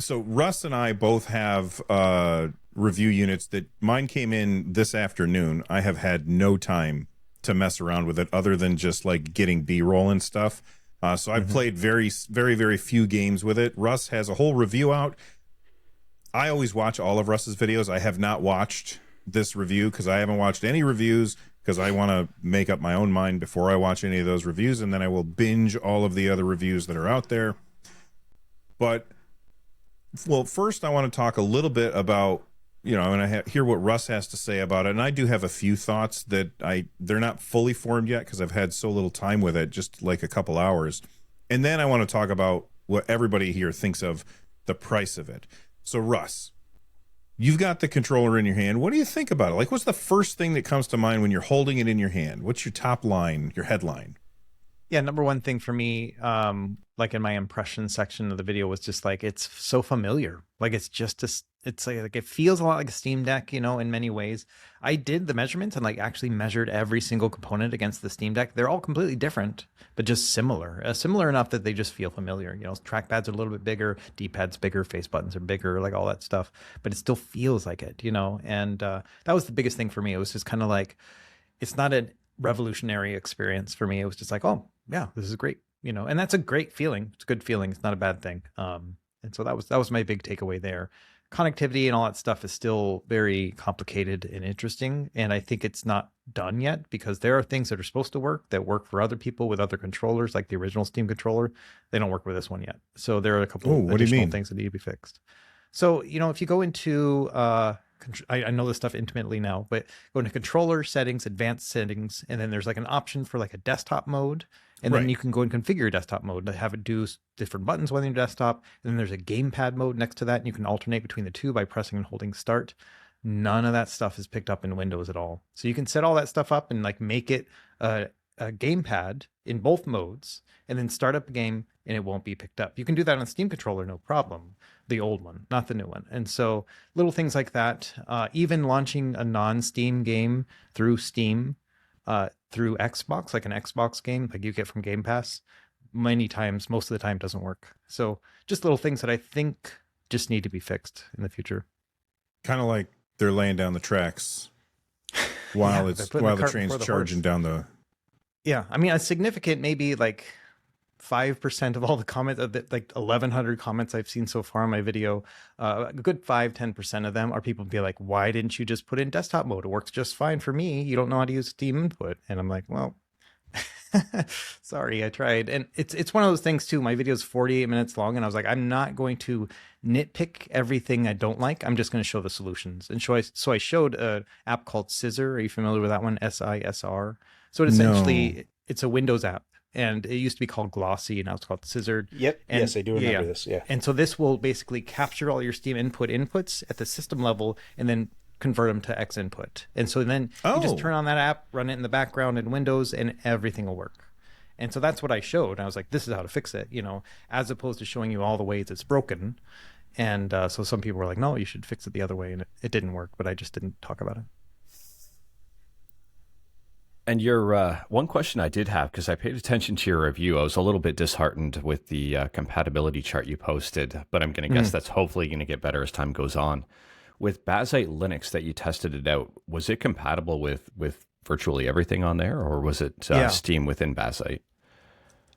So Russ and I both have review units that mine came in this afternoon. I have had no time to mess around with it other than just like getting B-roll and stuff. So I've played very, very, very few games with it. Russ has a whole review out. I always watch all of Russ's videos. I have not watched this review because I haven't watched any reviews because I want to make up my own mind before I watch any of those reviews, and then I will binge all of the other reviews that are out there. But, well, first I want to talk a little bit about, you know, and hear what Russ has to say about it. And I do have a few thoughts that they're not fully formed yet because I've had so little time with it, just like a couple hours. And then I want to talk about what everybody here thinks of the price of it. So, Russ, you've got the controller in your hand. What do you think about it? Like, what's the first thing that comes to mind when you're holding it in your hand? What's your top line, your headline? Yeah, number one thing for me, like in my impression section of the video, was just like, it's so familiar. Like, it's like it feels a lot like a Steam Deck, you know, in many ways. I did the measurements and like actually measured every single component against the Steam Deck. They're all completely different, but just similar. Similar enough that they just feel familiar. You know, trackpads are a little bit bigger, D-pads bigger, face buttons are bigger, like all that stuff. But it still feels like it, you know. And that was the biggest thing for me. It was just kind of like, it's not a revolutionary experience for me. It was just like, oh yeah, this is great, you know. And that's a great feeling. It's a good feeling. It's not a bad thing. And so that was my big takeaway there. Connectivity and all that stuff is still very complicated and interesting, and I think it's not done yet because there are things that are supposed to work that work for other people with other controllers, like the original Steam controller. They don't work with this one yet. So there are a couple of additional things that need to be fixed. So, you know, if you go into I know this stuff intimately now, but go into controller settings, advanced settings, and then there's like an option for like a desktop mode. And then you can go and configure your desktop mode to have it do different buttons on your desktop. And then there's a gamepad mode next to that. And you can alternate between the two by pressing and holding start. None of that stuff is picked up in Windows at all. So you can set all that stuff up and like make it a gamepad in both modes and then start up a game and it won't be picked up. You can do that on a Steam controller, no problem. The old one, not the new one. And so little things like that, even launching a non-Steam game through Steam, through Xbox, like an Xbox game, like you get from Game Pass, many times, most of the time doesn't work. So just little things that I think just need to be fixed in the future. Kind of like they're laying down the tracks while the train's charging down the... Yeah, I mean, a significant, maybe like 5% of all the comments, like 1,100 comments I've seen so far in my video, a good 5-10% of them are people be like, why didn't you just put in desktop mode? It works just fine for me. You don't know how to use Steam input. And I'm like, well, sorry, I tried. And it's one of those things too. My video is 48 minutes long. And I was like, I'm not going to nitpick everything I don't like. I'm just going to show the solutions. And so I showed an app called Scissor. Are you familiar with that one? SISR. So essentially, it's a Windows app. And it used to be called Glossy, and now it's called Scissor. Yep. And, yes, I do remember this. Yeah. And so this will basically capture all your Steam inputs at the system level, and then convert them to X input. And so then you just turn on that app, run it in the background in Windows, and everything will work. And so that's what I showed. I was like, this is how to fix it, you know, as opposed to showing you all the ways it's broken. And so some people were like, no, you should fix it the other way, and it didn't work. But I just didn't talk about it. And your one question I did have, because I paid attention to your review, I was a little bit disheartened with the compatibility chart you posted, but I'm going to guess that's hopefully going to get better as time goes on. With Bazite Linux that you tested it out, was it compatible with virtually everything on there, or was it Steam within Bazite?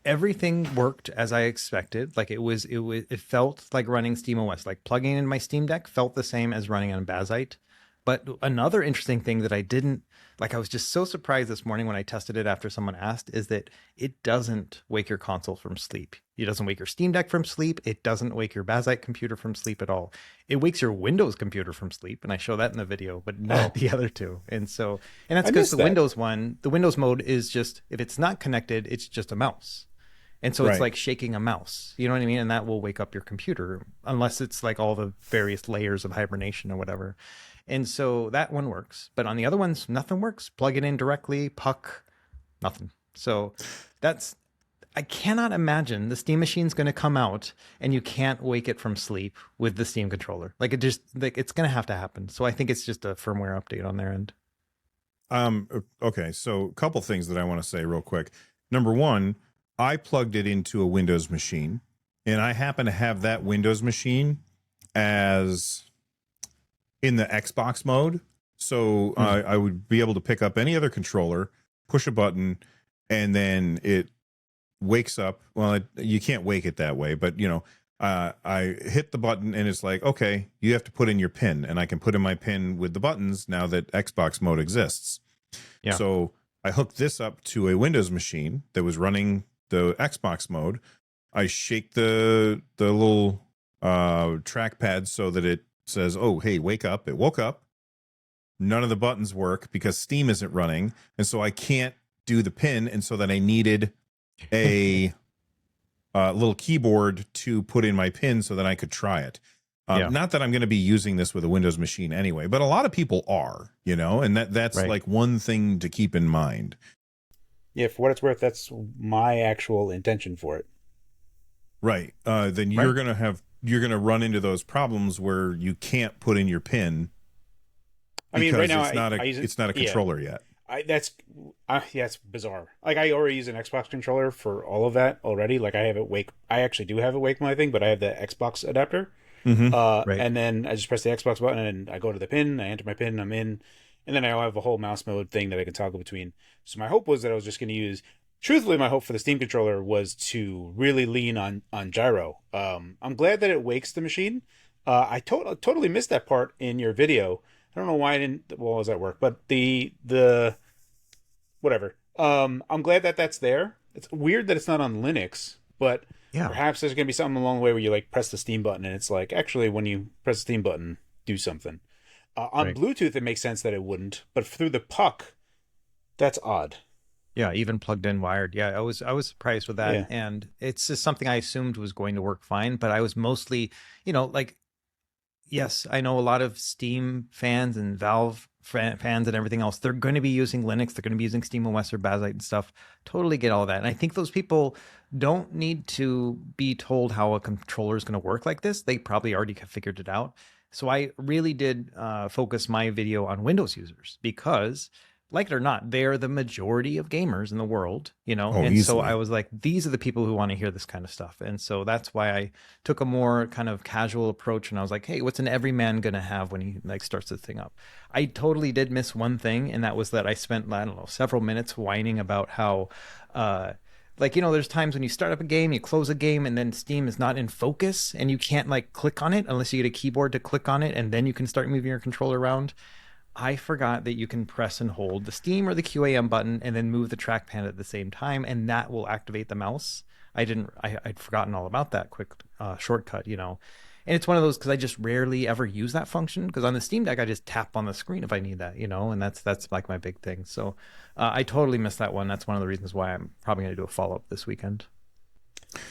Everything worked as I expected. Like it felt like running SteamOS. Like plugging in my Steam Deck felt the same as running on Bazite. But another interesting thing that I was just so surprised this morning when I tested it after someone asked, is that it doesn't wake your console from sleep. It doesn't wake your Steam Deck from sleep. It doesn't wake your Bazite computer from sleep at all. It wakes your Windows computer from sleep, and I show that in the video, but not the other two. And that's because the Windows mode is just, if it's not connected, it's just a mouse. And so it's like shaking a mouse, you know what I mean? And that will wake up your computer, unless it's like all the various layers of hibernation or whatever. And so that one works, but on the other ones, nothing works. Plug it in directly, puck, nothing. So I cannot imagine the Steam machine's going to come out and you can't wake it from sleep with the Steam controller. It's going to have to happen. So I think it's just a firmware update on their end. Okay. So a couple things that I want to say real quick. Number one, I plugged it into a Windows machine, and I happen to have that Windows machine as in the Xbox mode. So I would be able to pick up any other controller, push a button, and then it wakes up. Well, you can't wake it that way, but I hit the button and it's like, okay, you have to put in your PIN, and I can put in my PIN with the buttons now that Xbox mode exists. Yeah. So I hooked this up to a Windows machine that was running the Xbox mode. I shake the little trackpad so that it says, oh, hey, wake up. It woke up. None of the buttons work because Steam isn't running. And so I can't do the PIN. And so then I needed a little keyboard to put in my PIN so that I could try it. Not that I'm going to be using this with a Windows machine anyway, but a lot of people are, and that's right. Like one thing to keep in mind. Yeah, for what it's worth, that's my actual intention for it. Right. Then you're going to run into those problems where you can't put in your PIN. I mean, right now it's not a controller yet. It's bizarre. Like, I already use an Xbox controller for all of that already. Like, I actually do have a Wake My thing, but I have the Xbox adapter. Mm-hmm. Right. And then I just press the Xbox button and I go to the PIN, I enter my PIN, I'm in, and then I have a whole mouse mode thing that I can toggle between. So my hope was that I was just going to use. Truthfully, my hope for the Steam controller was to really lean on gyro. I'm glad that it wakes the machine. I totally missed that part in your video. I don't know why I didn't. Well, was at work, but the whatever. I'm glad that that's there. It's weird that it's not on Linux, but perhaps there's gonna be something along the way where you like press the Steam button and it's like, actually, when you press the Steam button, do something. On Bluetooth, it makes sense that it wouldn't, but through the puck, that's odd. Yeah, even plugged in wired. Yeah, I was surprised with that, and it's just something I assumed was going to work fine. But I was mostly, yes, I know a lot of Steam fans and Valve fans and everything else. They're going to be using Linux. They're going to be using SteamOS or Bazite and stuff. Totally get all that. And I think those people don't need to be told how a controller is going to work like this. They probably already have figured it out. So I really did focus my video on Windows users because, like it or not, they're the majority of gamers in the world, and easily. So I was like, these are the people who want to hear this kind of stuff. And so that's why I took a more kind of casual approach. And I was like, hey, what's an everyman going to have when he starts this thing up? I totally did miss one thing. And that was that I spent, several minutes whining about how, there's times when you start up a game, you close a game, and then Steam is not in focus and you can't click on it unless you get a keyboard to click on it. And then you can start moving your controller around. I forgot that you can press and hold the Steam or the QAM button and then move the trackpad at the same time, and that will activate the mouse. I'd forgotten all about that quick shortcut, And it's one of those, because I just rarely ever use that function, because on the Steam Deck, I just tap on the screen if I need that, and that's like my big thing. So I totally missed that one. That's one of the reasons why I'm probably going to do a follow-up this weekend.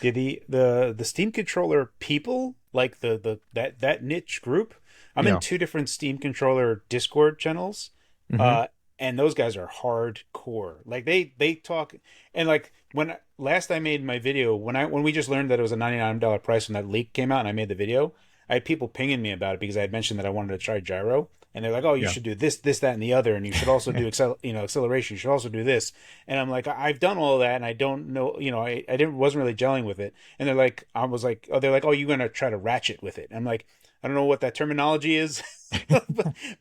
The Steam controller people, like that niche group, I'm in 2 different Steam controller Discord channels, and those guys are hardcore. Like they talk, and like when last I made my video, when we just learned that it was a $99 price when that leak came out, and I made the video, I had people pinging me about it because I had mentioned that I wanted to try gyro, and they're like, "Oh, you should do this, that, and the other, and you should also do acceleration. You should also do this." And I'm like, "I've done all that, and I don't know, I wasn't really gelling with it." And they're like, "Oh, you're gonna try to ratchet with it?" And I'm like, I don't know what that terminology is,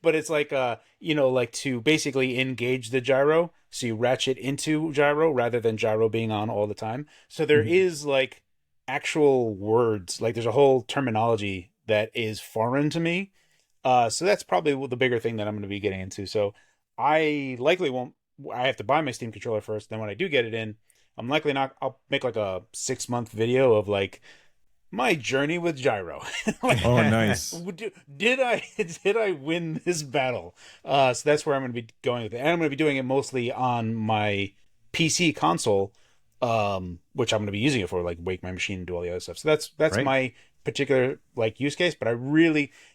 but it's like, to basically engage the gyro. So you ratchet into gyro rather than gyro being on all the time. So there is actual words, there's a whole terminology that is foreign to me. So that's probably the bigger thing that I'm going to be getting into. So I likely won't, I have to buy my Steam controller first. Then when I do get it in, I'm likely not, I'll make a 6-month video of my journey with gyro. Oh, nice. Did I win this battle? So that's where I'm going to be going with it. And I'm going to be doing it mostly on my PC console, which I'm going to be using it for, wake my machine and do all the other stuff. So that's right. My particular use case. But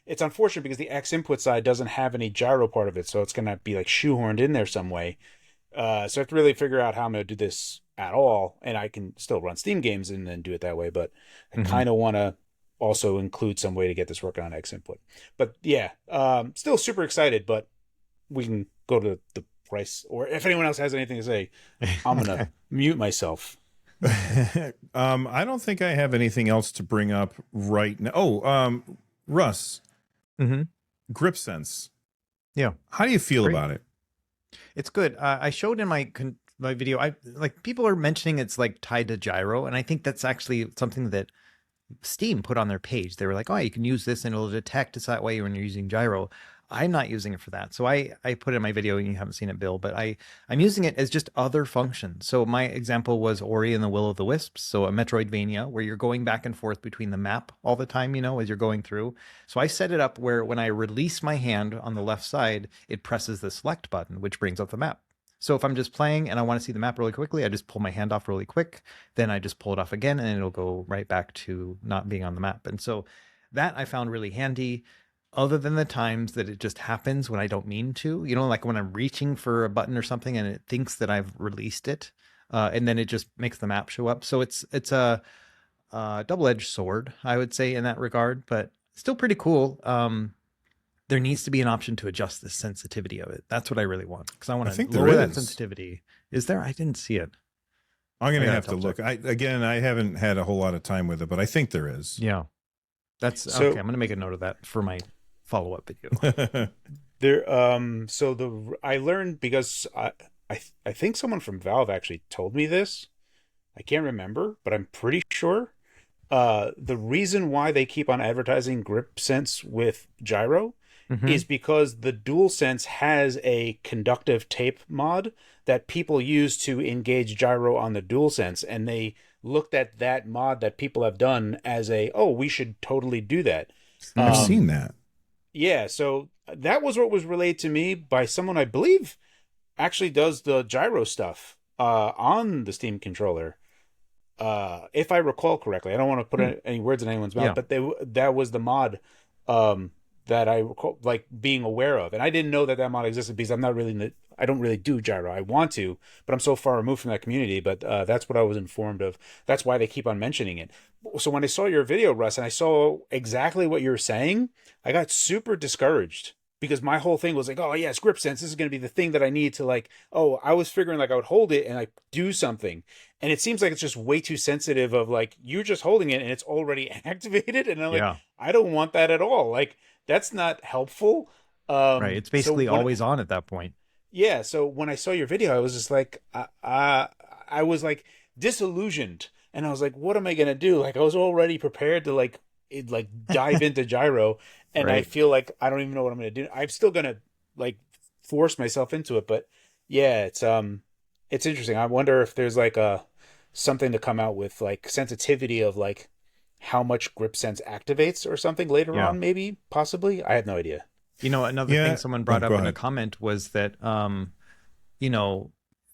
it's unfortunate because the X input side doesn't have any gyro part of it. So it's going to be shoehorned in there some way. So I have to really figure out how I'm going to do this at all, and I can still run Steam games and then do it that way, but I kind of want to also include some way to get this working on X input. But yeah, still super excited, but we can go to the price, or if anyone else has anything to say, I'm gonna mute myself. I don't think I have anything else to bring up right now. Russ, Mm-hmm. grip sense. Yeah. How do you feel Great. about it? It's good. I showed in my video. I like people are mentioning it's like tied to gyro, and I think that's actually something that Steam put on their page. They were like, "Oh, you can use this, and it'll detect it's that way when you're using gyro." I'm not using it for that, so I put it in my video, and you haven't seen it, Bill. But I'm using it as just other functions. So my example was Ori and the Will of the Wisps, so a Metroidvania where you're going back and forth between the map all the time, as you're going through. So I set it up where when I release my hand on the left side, it presses the select button, which brings up the map. So if I'm just playing and I want to see the map really quickly, I just pull my hand off really quick. Then I just pull it off again, and it'll go right back to not being on the map. And so that I found really handy, other than the times that it just happens when I don't mean to, like when I'm reaching for a button or something and it thinks that I've released it, and then it just makes the map show up. So it's a double-edged sword, I would say, in that regard, but still pretty cool. There needs to be an option to adjust the sensitivity of it. That's what I really want, because I want to lower that sensitivity. Is there? I didn't see it. I'm going to have to look. I haven't had a whole lot of time with it, but I think there is. Yeah. That's okay. I'm going to make a note of that for my follow-up video. I learned because I think someone from Valve actually told me this. I can't remember, but I'm pretty sure. The reason why they keep on advertising grip sense with gyro is because the DualSense has a conductive tape mod that people use to engage gyro on the DualSense, and they looked at that mod that people have done as we should totally do that. I've seen that. Yeah, so that was what was relayed to me by someone I believe actually does the gyro stuff on the Steam controller. If I recall correctly. I don't want to put any words in anyone's mouth, but that was the mod that I recall, like, being aware of. And I didn't know that mod existed because I don't really do gyro. I want to, but I'm so far removed from that community. But that's what I was informed of. That's why they keep on mentioning it. So when I saw your video, Russ, and I saw exactly what you were saying, I got super discouraged. Because my whole thing was like, oh, yeah, grip sense. This is going to be the thing that I need to, like, I was figuring, like, I would hold it and, like, do something. And it seems like it's just way too sensitive of, like, you're just holding it and it's already activated. And I'm like, I don't want that at all. Like, that's not helpful. Right. It's basically always on at that point. Yeah. So when I saw your video, I was just like, I was, like, disillusioned. And I was like, what am I going to do? Like, I was already prepared to, like, dive into gyro. And I feel like I don't even know what I'm going to do. I'm still going to, like, force myself into it. But yeah, it's interesting. I wonder if there's like something to come out with, like, sensitivity of, like, how much grip sense activates or something later on, maybe, possibly. I have no idea. Another thing someone brought up in a comment was that,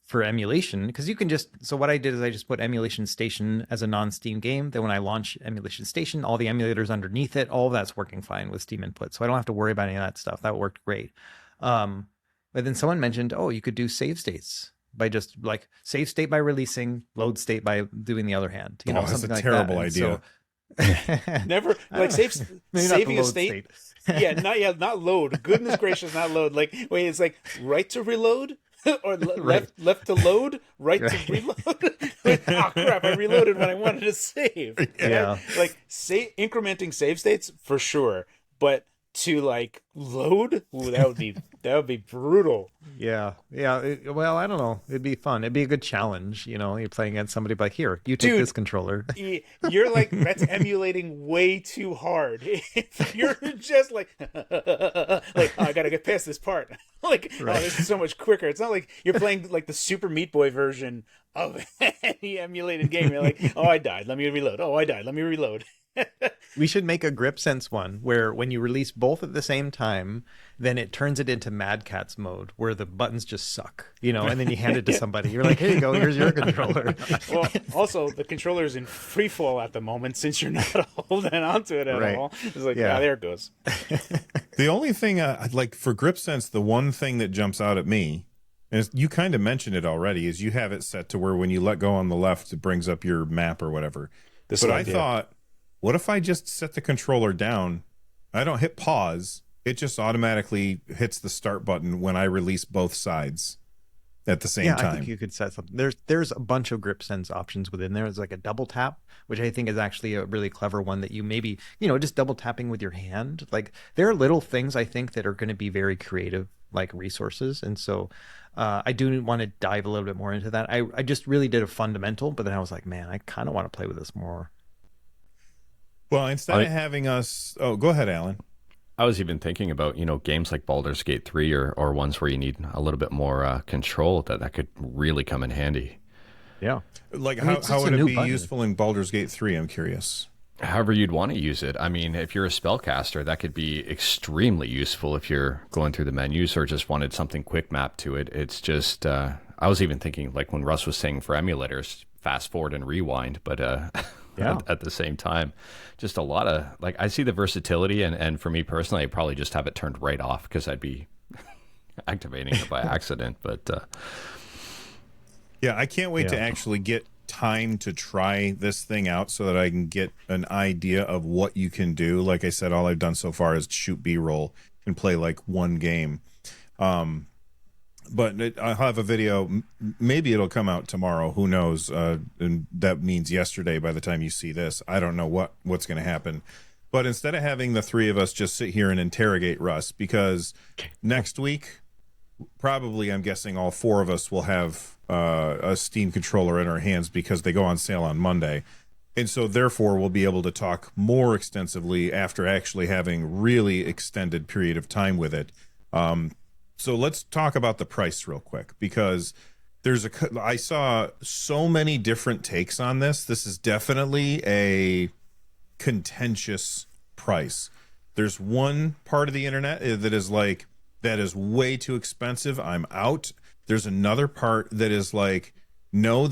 for emulation, because you can so what I did is I just put Emulation Station as a non-Steam game. Then when I launch Emulation Station, all the emulators underneath it, all of that's working fine with Steam input. So I don't have to worry about any of that stuff. That worked great. But then someone mentioned, you could do save states by just, like, save state by releasing, load state by doing the other hand. That's a terrible idea. Never, like, saving a state. Not load. Goodness gracious, not load. Like, wait, it's like right to reload? Or left to load, right to reload. Oh crap! I reloaded when I wanted to save. Yeah, like incrementing save states for sure, but to, like, load, that would be brutal. Yeah. Well, I don't know. It'd be fun. It'd be a good challenge. You're playing against somebody, like, here, you take this controller. You're like, that's emulating way too hard. You're just like, I gotta get past this part. Like, this is so much quicker. It's not like you're playing, like, the Super Meat Boy version of any emulated game. You're like, I died. Let me reload. I died. Let me reload. We should make a grip sense one where when you release both at the same time, then it turns it into Mad Catz mode where the buttons just suck, and then you hand it to somebody. You're like, here you go, here's your controller. Well, also the controller is in free fall at the moment since you're not holding onto it at all. It's like, there it goes. The only thing, like, for grip sense, the one thing that jumps out at me, and you kind of mentioned it already, is you have it set to where when you let go on the left, it brings up your map or whatever. I thought, what if I just set the controller down? I don't hit pause. It just automatically hits the start button when I release both sides. at the same Yeah, time. I think you could set something. There's a bunch of grip sense options within there. There's like a double tap, which I think is actually a really clever one that you maybe, just double tapping with your hand. Like there are little things I think that are going to be very creative, like resources. And so I do want to dive a little bit more into that. I just really did a fundamental, but then I was like, man, I kind of want to play with this more. Well, instead of having us, go ahead, Alan. I was even thinking about, games like Baldur's Gate 3 or ones where you need a little bit more control that could really come in handy. Yeah. Like how would it be useful in Baldur's Gate 3? I'm curious. However you'd want to use it. I mean, if you're a spellcaster, that could be extremely useful if you're going through the menus or just wanted something quick mapped to it. It's just, I was even thinking, like when Russ was saying for emulators, fast forward and rewind, but at the same time, just a lot of, like, I see the versatility, and for me personally, I'd probably just have it turned right off because I'd be activating it by accident. But yeah, I can't wait to actually get time to try this thing out so that I can get an idea of what you can do. Like I said, all I've done so far is shoot B-roll and play like one game. But I'll have a video. Maybe it'll come out tomorrow. Who knows? And that means yesterday by the time you see this. I don't know what's going to happen. But instead of having the three of us just sit here and interrogate Russ, because next week, probably I'm guessing all four of us will have a Steam controller in our hands because they go on sale on Monday. And so therefore we'll be able to talk more extensively after actually having really extended period of time with it. So let's talk about the price real quick, because I saw so many different takes on this. This is definitely a contentious price. There's one part of the internet that is like, that is way too expensive, I'm out. There's another part that is like, no,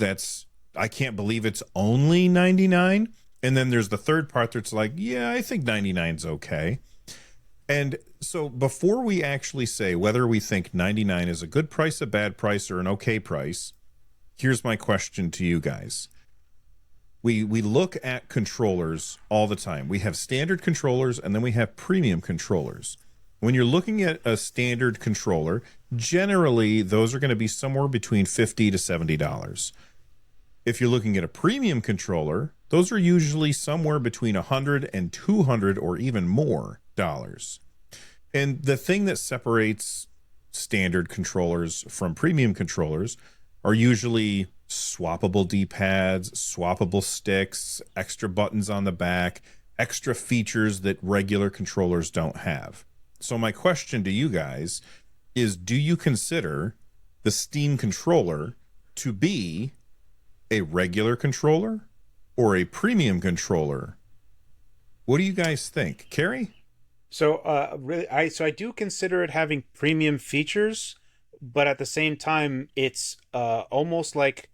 I can't believe it's only 99. And then there's the third part that's like, yeah, I think 99's okay. And so before we actually say whether we think 99 is a good price, a bad price, or an okay price, here's my question to you guys. We look at controllers all the time. We have standard controllers and then we have premium controllers. When you're looking at a standard controller, generally those are going to be somewhere between $50 to $70. If you're looking at a premium controller, those are usually somewhere between $100 and $200 or even more dollars. And the thing that separates standard controllers from premium controllers are usually swappable D-pads, swappable sticks, extra buttons on the back, extra features that regular controllers don't have. So my question to you guys is, do you consider the Steam controller to be a regular controller or a premium controller? What do you guys think? Carrie? So I do consider it having premium features, but at the same time, it's almost like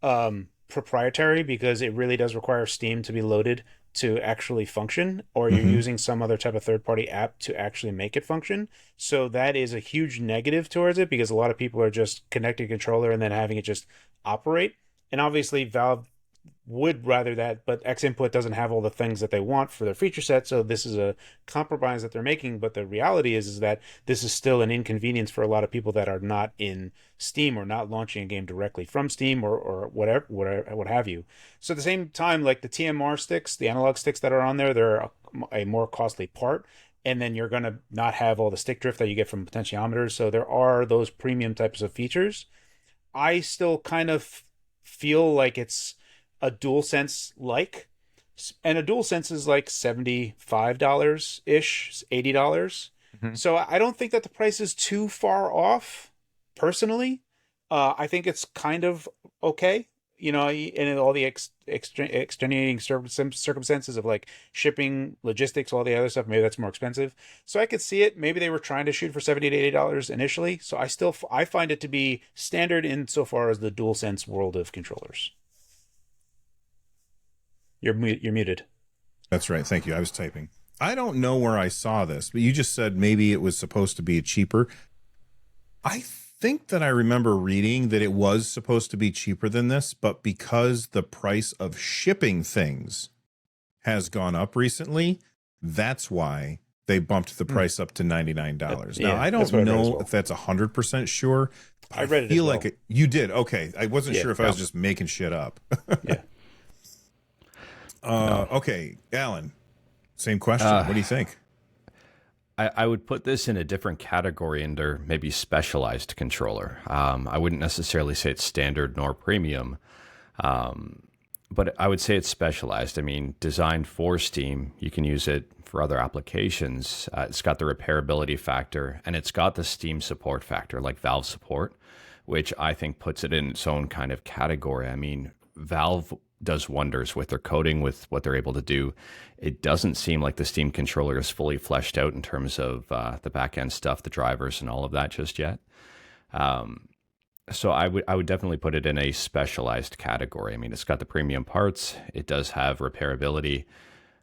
proprietary, because it really does require Steam to be loaded to actually function, or you're using some other type of third-party app to actually make it function. So that is a huge negative towards it, because a lot of people are just connecting a controller and then having it just operate. And obviously Valve would rather that, but X Input doesn't have all the things that they want for their feature set, so this is a compromise that they're making. But the reality is that this is still an inconvenience for a lot of people that are not in Steam or not launching a game directly from Steam or whatever, what have you. So at the same time, like the TMR sticks, the analog sticks that are on there, they're a more costly part, and then you're going to not have all the stick drift that you get from potentiometers. So there are those premium types of features. I still kind of feel like it's a DualSense like, and a DualSense is like $75 ish, $80. So I don't think that the price is too far off personally. I think it's kind of okay, and all the extenuating circumstances of like shipping, logistics, all the other stuff, maybe that's more expensive. So I could see it. Maybe they were trying to shoot for $70 to $80 initially. So I find it to be standard insofar as the DualSense world of controllers. You're muted. That's right. Thank you. I was typing. I don't know where I saw this, but you just said maybe it was supposed to be cheaper. I think that I remember reading that it was supposed to be cheaper than this, but because the price of shipping things has gone up recently, that's why they bumped the price up to $99. Now, Yeah, I that's don't what I read as know well. if that's 100% sure. I read it feel as like well. you did. Okay. I wasn't Yeah, sure if I was just making shit up. Yeah. Okay, Alan, same question. What do you think? I would put this in a different category under maybe specialized controller. I wouldn't necessarily say it's standard nor premium, but I would say it's specialized. I mean, designed for Steam, you can use it for other applications. It's got the repairability factor, and it's got the Steam support factor, like Valve support, which I think puts it in its own kind of category. I mean, Valve does wonders with their coding, with what they're able to do. It doesn't seem like the Steam controller is fully fleshed out in terms of the back end stuff, the drivers, and all of that just yet. So I would definitely put it in a specialized category. I mean, it's got the premium parts. It does have repairability,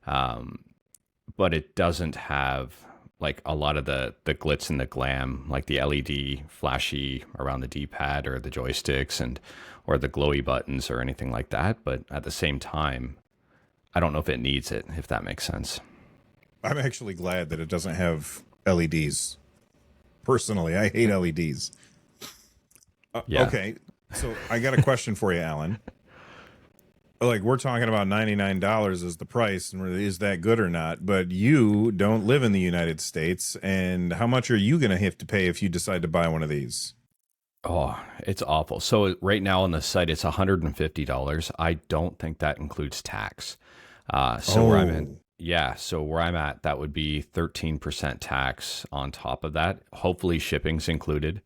but it doesn't have like a lot of the glitz and the glam, like the LED flashy around the D-pad or the joysticks or the glowy buttons or anything like that. But at the same time, I don't know if it needs it, if that makes sense. I'm actually glad that it doesn't have LEDs. Personally, I hate LEDs. Yeah. Okay, so I got a question for you, Alan. Like, we're talking about $99 as the price, and is that good or not? But you don't live in the United States, and how much are you going to have to pay if you decide to buy one of these? Oh, it's awful. So right now on the site, it's $150. I don't think that includes tax. Where I'm at, so where I'm at, that would be 13% tax on top of that. Hopefully shipping's included.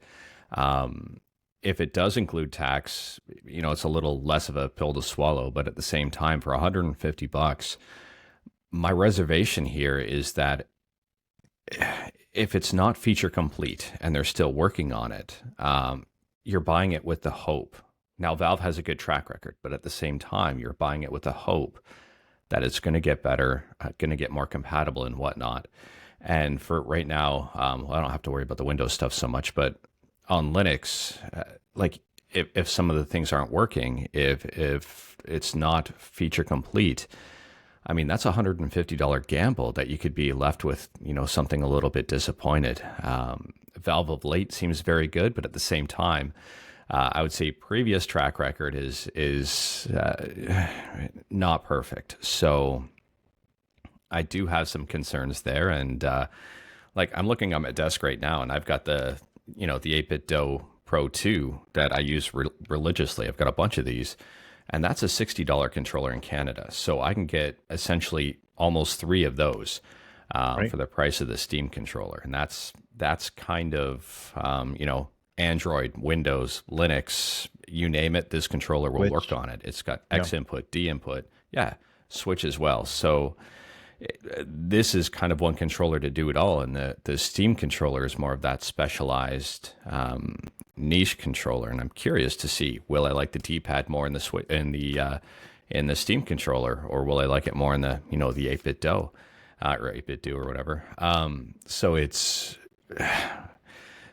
If it does include tax, it's a little less of a pill to swallow, but at the same time, for $150, my reservation here is that if it's not feature complete and they're still working on it, you're buying it with the hope. Now, Valve has a good track record, but at the same time, you're buying it with the hope that it's going to get better, going to get more compatible and whatnot. And for right now, I don't have to worry about the Windows stuff so much, but on Linux, like if some of the things aren't working, if it's not feature complete, I mean, that's $150 gamble that you could be left with, something a little bit disappointed. Valve of late seems very good, but at the same time, I would say previous track record is not perfect. So I do have some concerns there. And I'm looking on my desk right now, and I've got the 8-Bit Do Pro 2 that I use religiously. I've got a bunch of these, and that's a $60 controller in Canada. So I can get essentially almost 3 of those for the price of the Steam controller. And that's kind of, Android, Windows, Linux, you name it, this controller will work on it. It's got X input, D input, Switch as well. So this is kind of one controller to do it all, and the Steam controller is more of that specialized niche controller. And I'm curious to see, will I like the D-pad more in the Steam controller, or will I like it more in the the 8-Bit Do or 8-Bit Do or whatever? So it's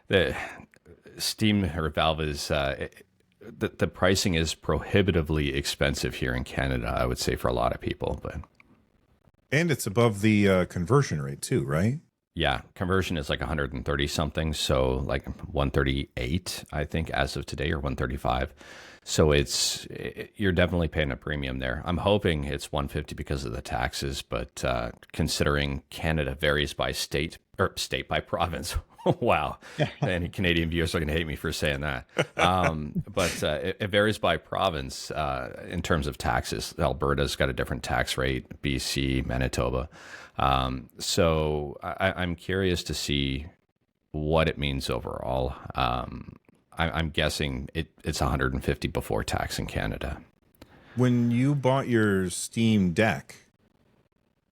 the Steam or Valve is the pricing is prohibitively expensive here in Canada, I would say, for a lot of people, but. And it's above the conversion rate too, right? Yeah, conversion is like 130 something, so like 138, I think, as of today, or 135. So you're definitely paying a premium there. I'm hoping it's 150 because of the taxes, but considering Canada varies by state by province. Wow. Any Canadian viewers are going to hate me for saying that. But it varies by province in terms of taxes. Alberta's got a different tax rate, BC, Manitoba. So I'm curious to see what it means overall. I'm guessing it's 150 before tax in Canada. When you bought your Steam Deck,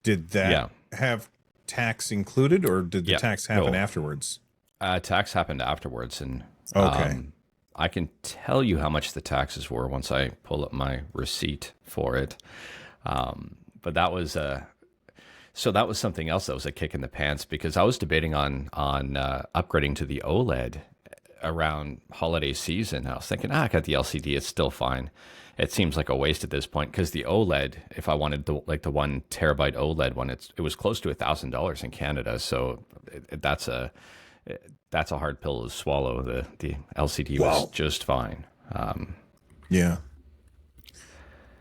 did that have tax included, or did the tax happen afterwards? Tax happened afterwards, and okay. I can tell you how much the taxes were once I pull up my receipt for it. But that was that was something else that was a kick in the pants, because I was debating on upgrading to the OLED around holiday season. I was thinking, I got the LCD, it's still fine. it seems like a waste at this point, because the OLED, if I wanted the 1 terabyte OLED one, it was close to $1,000 in Canada. So that's a hard pill to swallow. The LCD was just fine. Yeah.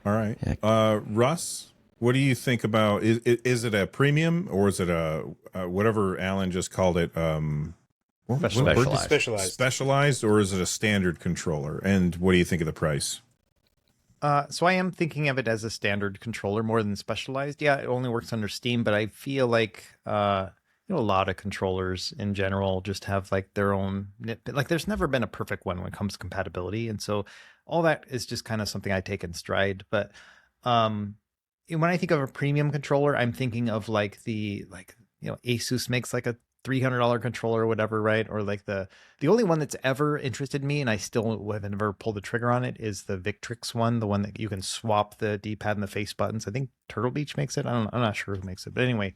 All right. Russ, what do you think about, is it a premium, or is it a whatever Alan just called it? Specialized, or is it a standard controller? And what do you think of the price? So I am thinking of it as a standard controller more than specialized. Yeah, it only works under Steam, but I feel like a lot of controllers in general just have like their own nitpick. Like there's never been a perfect one when it comes to compatibility, and so all that is just kind of something I take in stride. But when I think of a premium controller, I'm thinking of like Asus makes like a $300 controller or whatever, right? Or like the only one that's ever interested me, and I still have never pulled the trigger on it, is the Victrix one, the one that you can swap the D-pad and the face buttons. I think Turtle Beach makes it. I'm not sure who makes it, but anyway,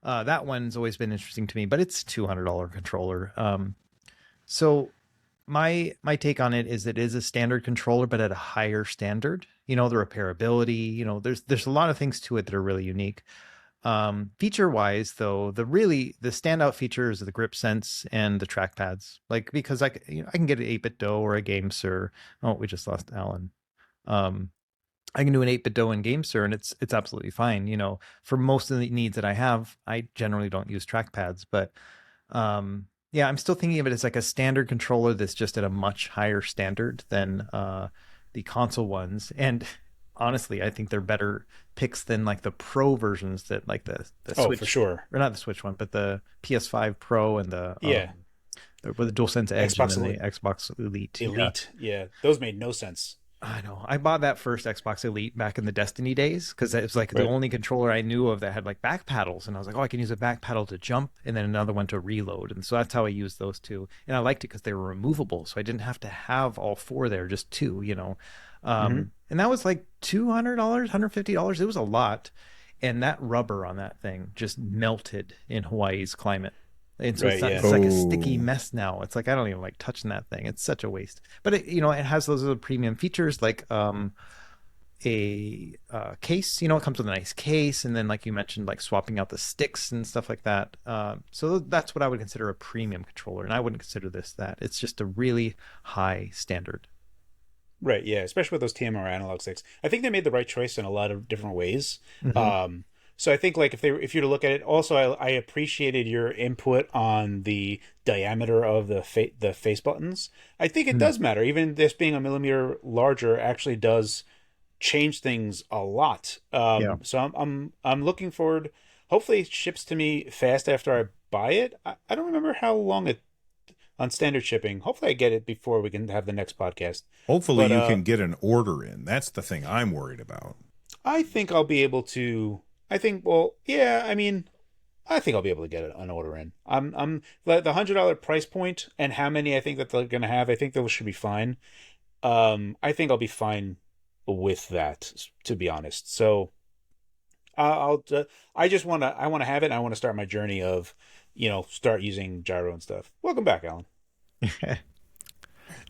that one's always been interesting to me. But it's $200 controller. So my take on it is it is a standard controller, but at a higher standard. The repairability. There's a lot of things to it that are really unique. Feature wise though, the standout features are the grip sense and the trackpads, like, because I can get an 8-bit dough or a GameSir. Oh, we just lost Alan. I can do an 8-bit dough in GameSir and it's absolutely fine. For most of the needs that I have, I generally don't use trackpads, but yeah, I'm still thinking of it as like a standard controller that's just at a much higher standard than the console ones. And honestly, I think they're better picks than like the Pro versions that like the Switch, for sure, or not the Switch one, but the PS5 Pro and the DualSense Edge Xbox and Elite. the Xbox Elite. Yeah, those made no sense. I know. I bought that first Xbox Elite back in the Destiny days because it was like the only controller I knew of that had like back paddles, and I was like, oh, I can use a back paddle to jump and then another one to reload, and so that's how I used those two. And I liked it because they were removable, so I didn't have to have all four there, just two. And that was like $200, $150. It was a lot, and that rubber on that thing just melted in Hawaii's climate. And so it's like a sticky mess now. It's like I don't even like touching that thing. It's such a waste. But it has those other premium features like a case. It comes with a nice case, and then like you mentioned, like swapping out the sticks and stuff like that. So that's what I would consider a premium controller, and I wouldn't consider this that. It's just a really high standard. Right. Yeah. Especially with those TMR analog sticks, I think they made the right choice in a lot of different ways. Mm-hmm. So I think like if you were to look at it, also I appreciated your input on the diameter of the face buttons. I think it does matter. Even this being a millimeter larger actually does change things a lot. So I'm looking forward. Hopefully it ships to me fast after I buy it. I don't remember how long it on standard shipping. Hopefully I get it before we can have the next podcast. Hopefully you can get an order in. That's the thing I'm worried about. I think I'll be able to. I think I'll be able to get an order in. I'm the $100 price point and how many I think that they're going to have. I think those should be fine. I think I'll be fine with that, to be honest. So I just want to have it. And I want to start my journey of, start using gyro and stuff. Welcome back, Alan.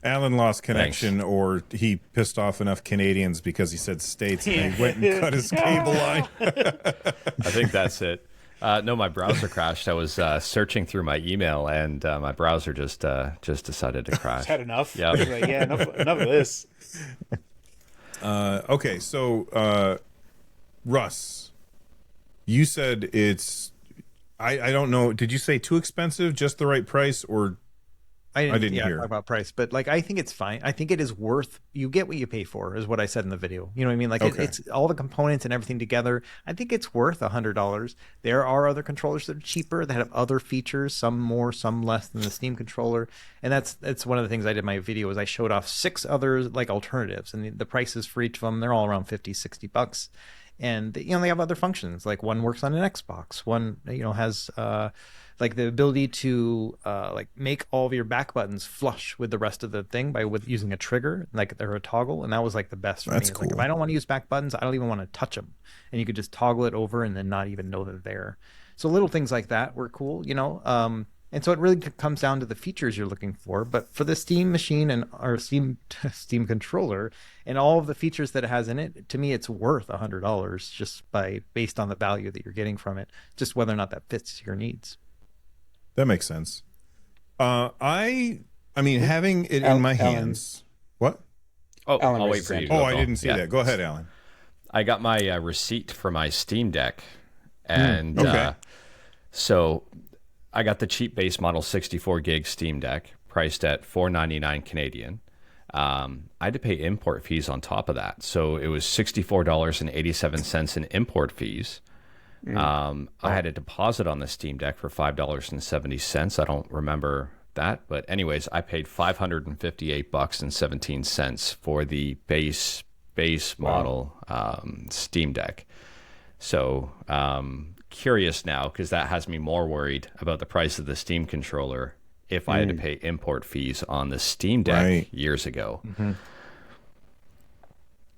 Alan lost connection, or he pissed off enough Canadians because he said states and he went and cut his cable line. I think that's it. No, my browser crashed. I was searching through my email, and my browser just decided to crash. Had enough. Yeah, enough of this. Okay, so Russ, you said it's. I don't know. Did you say too expensive, just the right price, or? I didn't hear talk about price, but like I think it's fine. I think it is worth. You get what you pay for, is what I said in the video. You know what I mean? Like it's all the components and everything together. I think it's worth $100. There are other controllers that are cheaper that have other features, some more, some less than the Steam controller. And that's one of the things I did in my video is I showed off 6 other like alternatives, and the prices for each of them, they're all around $50-$60. And they have other functions. Like one works on an Xbox. One has like the ability to like make all of your back buttons flush with the rest of the thing with using a trigger, like they're a toggle. And that was like the best for me. Cool. Like if I don't want to use back buttons, I don't even want to touch them, and you could just toggle it over and then not even know they're there. So little things like that were cool. And so it really comes down to the features you're looking for. But for the Steam machine and our Steam controller and all of the features that it has in it, to me, it's worth $100 just based on the value that you're getting from it, just whether or not that fits your needs. That makes sense. I mean, having it in my hands. What? Oh, Alan I'll wait raises for you his to Oh, go. I didn't see that. Go ahead, Alan. I got my receipt for my Steam Deck, and okay. So I got the cheap base model 64 gig Steam Deck, priced at $4.99 Canadian. I had to pay import fees on top of that, so it was $64.87 in import fees. I had a deposit on the Steam Deck for $5.70. I don't remember that, but anyways, I paid $558.17 for the base model Steam Deck. So curious now, because that has me more worried about the price of the Steam controller if I had to pay import fees on the Steam Deck years ago. Mm-hmm.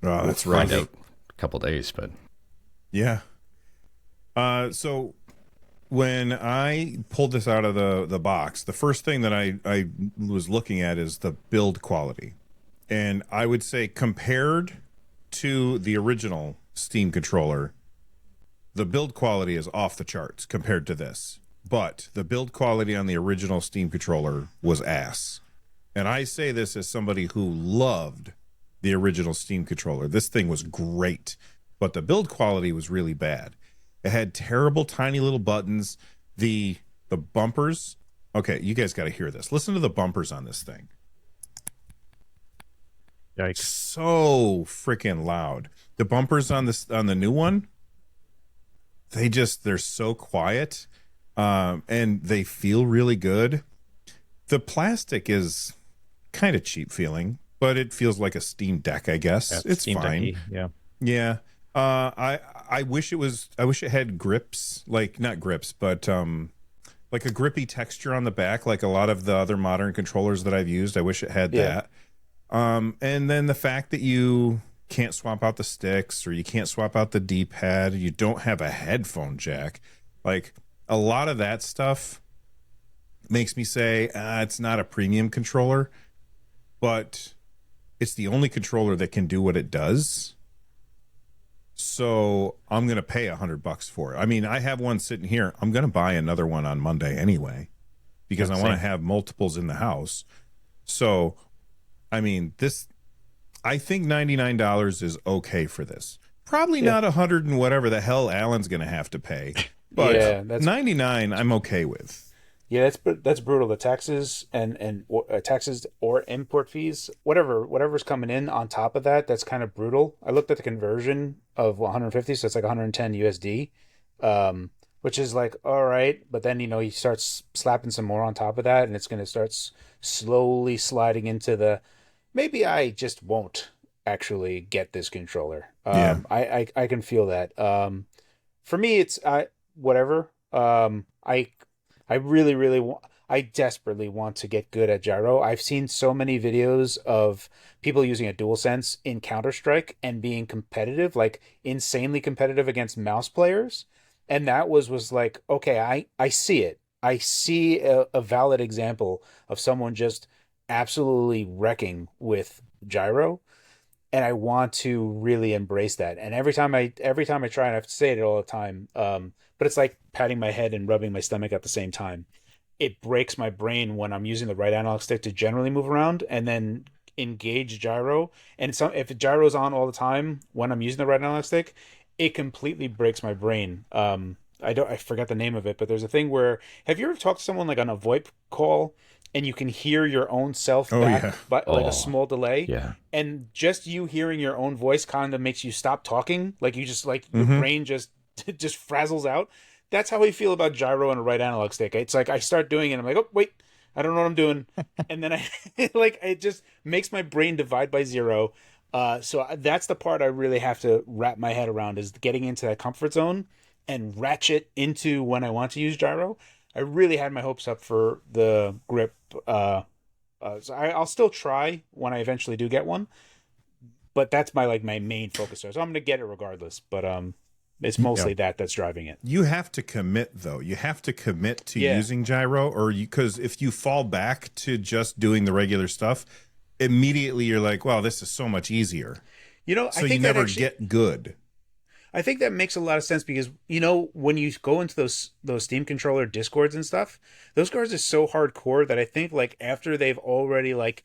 Oh, that's We'll find right. out a couple days, but Yeah. So when I pulled this out of the box, the first thing that I was looking at is the build quality. And I would say compared to the original Steam controller, the build quality is off the charts compared to this. But the build quality on the original Steam controller was ass. And I say this as somebody who loved the original Steam controller. This thing was great, but the build quality was really bad. It had terrible tiny little buttons. The bumpers. Okay, you guys got to hear this. Listen to the bumpers on this thing. Yikes. So freaking loud. The bumpers on the new one, they're so quiet, and they feel really good. The plastic is kind of cheap feeling, but it feels like a Steam Deck, I guess. Yeah, it's Steam fine. Decky, yeah. Yeah. I wish it had grips, like not grips, but like a grippy texture on the back, like a lot of the other modern controllers that I've used. I wish it had that. And then the fact that you can't swap out the sticks or you can't swap out the D-pad, you don't have a headphone jack. Like a lot of that stuff makes me say it's not a premium controller, but it's the only controller that can do what it does. So I'm going to pay $100 for it. I mean, I have one sitting here. I'm going to buy another one on Monday anyway, because I want to have multiples in the house. So, I mean, I think $99 is okay for this. Probably not 100 and whatever the hell Alan's going to have to pay. But that's $99 I'm okay with. Yeah, that's brutal. The taxes and taxes or import fees, whatever's coming in on top of that, that's kind of brutal. I looked at the conversion of 150, so it's like 110 USD, which is like all right, but then you start slapping some more on top of that, and it's going to start slowly sliding into the maybe I just won't actually get this controller. I can feel that. For me, it's whatever. I really, really want. I desperately want to get good at gyro. I've seen so many videos of people using a DualSense in Counter-Strike and being competitive, like insanely competitive against mouse players. And that was like, okay, I see it. I see a valid example of someone just absolutely wrecking with gyro. And I want to really embrace that. And every time I try, and I have to say it all the time, but it's like patting my head and rubbing my stomach at the same time. It breaks my brain when I'm using the right analog stick to generally move around and then engage gyro. And if gyro's on all the time when I'm using the right analog stick, it completely breaks my brain. I forgot the name of it, but there's a thing where, have you ever talked to someone like on a VoIP call and you can hear your own self back by like a small delay? Yeah. And just you hearing your own voice kind of makes you stop talking. Like you just like your brain just frazzles out. That's how I feel about gyro and a right analog stick. It's like I start doing it, I'm like, oh wait, I don't know what I'm doing, and then I like it just makes my brain divide by zero. So that's the part I really have to wrap my head around, is getting into that comfort zone and ratchet into when I want to use gyro. I really had my hopes up for the grip. So I'll still try when I eventually do get one, but that's my main focus there. So I'm gonna get it regardless. But It's mostly that's driving it. You have to commit, though. You have to commit to using gyro, or because if you fall back to just doing the regular stuff, immediately you're like, wow, this is so much easier. So I think you never get good. I think that makes a lot of sense because, when you go into those Steam controller discords and stuff, those guys are so hardcore that I think like after they've already like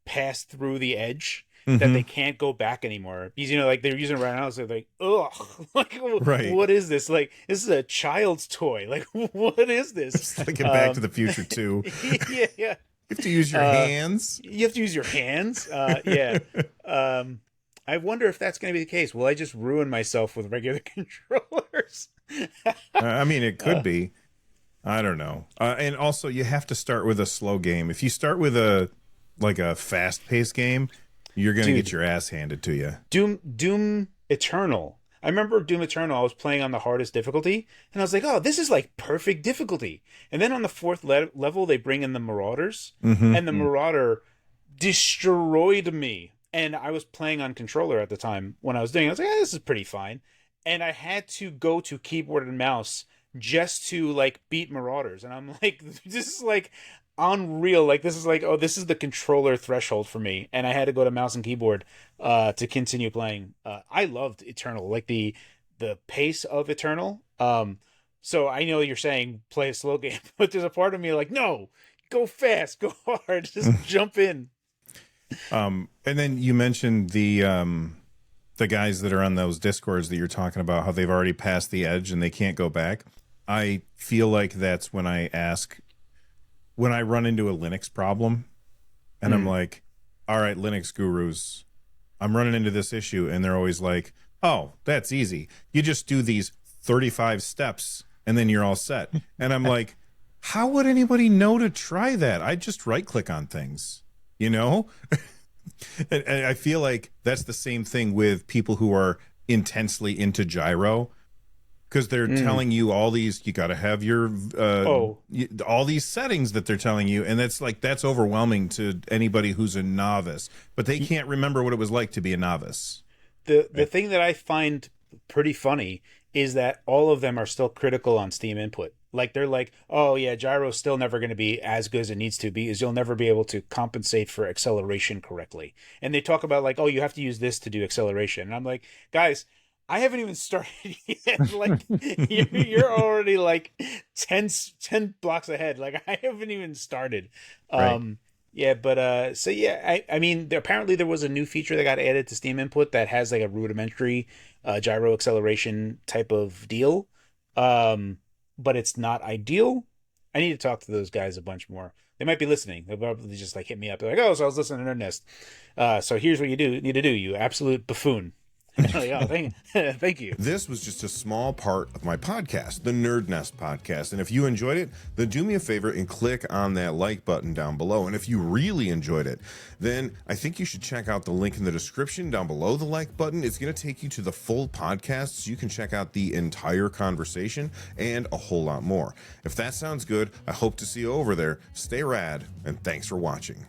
passed through the edge, that they can't go back anymore. Because, like they're using it right now, so they're like, ugh, like, what is this? Like, this is a child's toy. Like, what is this? It's like in Back to the Future 2. Yeah. You have to use your hands. You have to use your hands. I wonder if that's going to be the case. Will I just ruin myself with regular controllers? I mean, it could be. I don't know. And also, you have to start with a slow game. If you start with a fast-paced game, you're going to get your ass handed to you. Doom Eternal. I remember Doom Eternal, I was playing on the hardest difficulty, and I was like, oh, this is like perfect difficulty. And then on the fourth level, they bring in the Marauders, and the Marauder destroyed me. And I was playing on controller at the time when I was doing it. I was like, this is pretty fine. And I had to go to keyboard and mouse just to like beat Marauders. And I'm like, this is like unreal. Like, this is like, oh, this is the controller threshold for me. And I had to go to mouse and keyboard to continue playing. I loved Eternal, like the pace of Eternal. So I know you're saying play a slow game, but there's a part of me like, no, go fast, go hard, just jump in. And then you mentioned the guys that are on those discords that you're talking about, how they've already passed the edge and they can't go back. I feel like that's when I run into a Linux problem and I'm like, all right, Linux gurus, I'm running into this issue. And they're always like, oh, that's easy. You just do these 35 steps and then you're all set. And I'm like, how would anybody know to try that? I just right click on things. And I feel like that's the same thing with people who are intensely into gyro, because they're telling you all these, you got to have your all these settings that they're telling you, and that's overwhelming to anybody who's a novice, but they can't remember what it was like to be a novice. The thing that I find pretty funny is that all of them are still critical on Steam input. Like, they're like, oh yeah, gyro's still never going to be as good as it needs to be, as you'll never be able to compensate for acceleration correctly. And they talk about like, oh, you have to use this to do acceleration. And I'm like, guys, I haven't even started yet. Like, you're already like 10 blocks ahead. Like, I haven't even started. Right. I mean, apparently there was a new feature that got added to Steam input that has like a rudimentary gyro acceleration type of deal. But it's not ideal. I need to talk to those guys a bunch more. They might be listening. They'll probably just like hit me up. They're like, oh, so I was listening to Nerd Nest. So here's what you need to do, you absolute buffoon. Like, oh, thank you. This was just a small part of my podcast, the Nerd Nest podcast. And if you enjoyed it, then do me a favor and click on that like button down below. And if you really enjoyed it, then I think you should check out the link in the description down below the like button. It's going to take you to the full podcast so you can check out the entire conversation and a whole lot more. If that sounds good, I hope to see you over there. Stay rad, and thanks for watching.